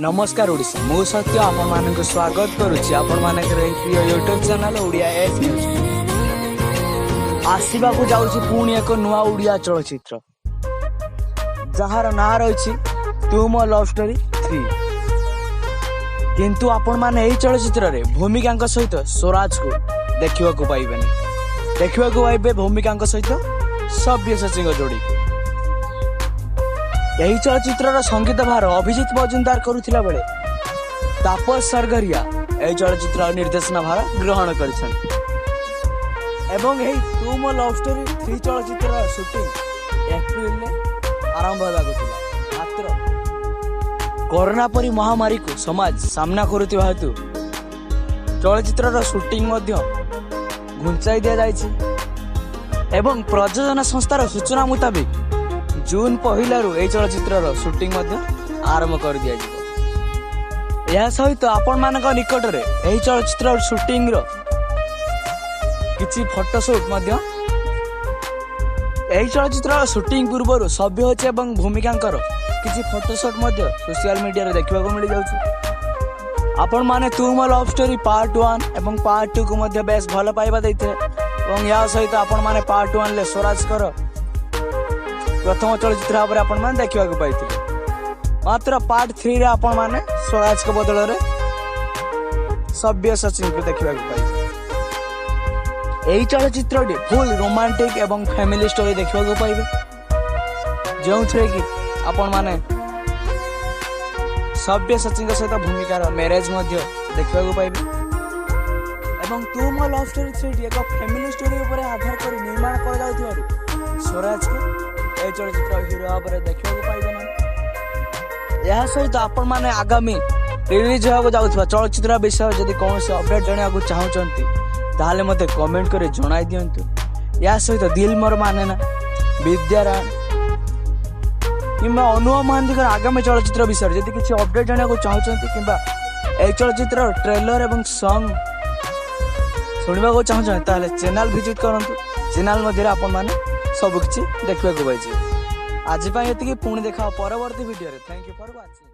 नमस्कार ओडिशा मु सत्य आपण मानक स्वागत करुछि आपण मानक प्रिय YouTube channel Odia S news आसीबा को जाउछि पुणी एक नुआ ओडिया चलचित्र जहार ना रहिछि तू मो लव स्टोरी 3 किंतु आपण माने एही चलचित्र रे भूमिका सहित स्वराज को देखिबा को पाइबे भूमिका सहित सभ्य सचिव जोड़ी यही चलचित्र संगीत भार अभिजीत मजुमदार करुथिला बेले तापस सरगरिया यही चलचित्र निर्देशना भार ग्रहण करिसथि एवं यही तू मो लव स्टोरी 3 चलचित्र शूटिंग एप्रिल में आरंभ होगा मात्र कोरोना परी महामारी को समाज सामना करुथिबा हेतु चलचित्र शूटिंग मध्य घुंचाई दिया जायछि एवं प्रयोजन संस्थार सूचना मुताबिक जून 1 यह चलचित्र शूटिंग आरंभ कर दिया यह सहित आपण मान निकट में यही चलचित्र शूटिंग किछि फोटोशूट यही चलचित्र शूटिंग पूर्व सभ्य होचे एवं भूमिका किछि फोटोशूट सोशल मीडिया देखा मिल जाउछि आपण माने तू मो लव स्टोरी पार्ट 1 एवं पार्ट 2 को बेस भल पाइबा दैथे एवं या सहित आपण माने पार्ट 1 ले स्वराज कर प्रथम चलचित्र भाव आपण माने देखा पाई मात्र पार्ट 3 रे आपण माने स्वराज के बदल रे सभ्य सचिन को देखा पाई यही चलचित्र फुल रोमांटिक एवं फैमिली स्टोरी देखा पाइबे जो थे कि आपण माने सभ्य सचिन सहित भूमिकार मैरेज देखा पाइबे एवं तू मो लव स्टोरी 3 एक फैमिली स्टोरी ऊपर आधार कर निर्माण कर जाउथिबारु स्वराज को ए चलचित्र हीरो भाव देखा पाइबे ना यह सहित आपण माने आगामी रिलीज होगा जाउथबा चलचित्र विषय जदि कौन से अपडेट जानिया को चाहउचंती ताले मते कमेंट करे जणाई दियंतु या सहित दिल मोर माने ना विद्यारायण किंबा अनुव महांती आगामी चलचित्र विषय जदि किछि अपडेट जानिया को चाहउचंती किंबा ए चलचित्र ट्रेलर एवं सॉन्ग सुनिबा को चाहउचंती ताले चैनल विजिट करंतु चैनल मध्ये आपण माने सब किछि देखबा को पाइछि आज पुणी देखा परवर्ती वीडियो रे थैंक यू फॉर वाचिंग।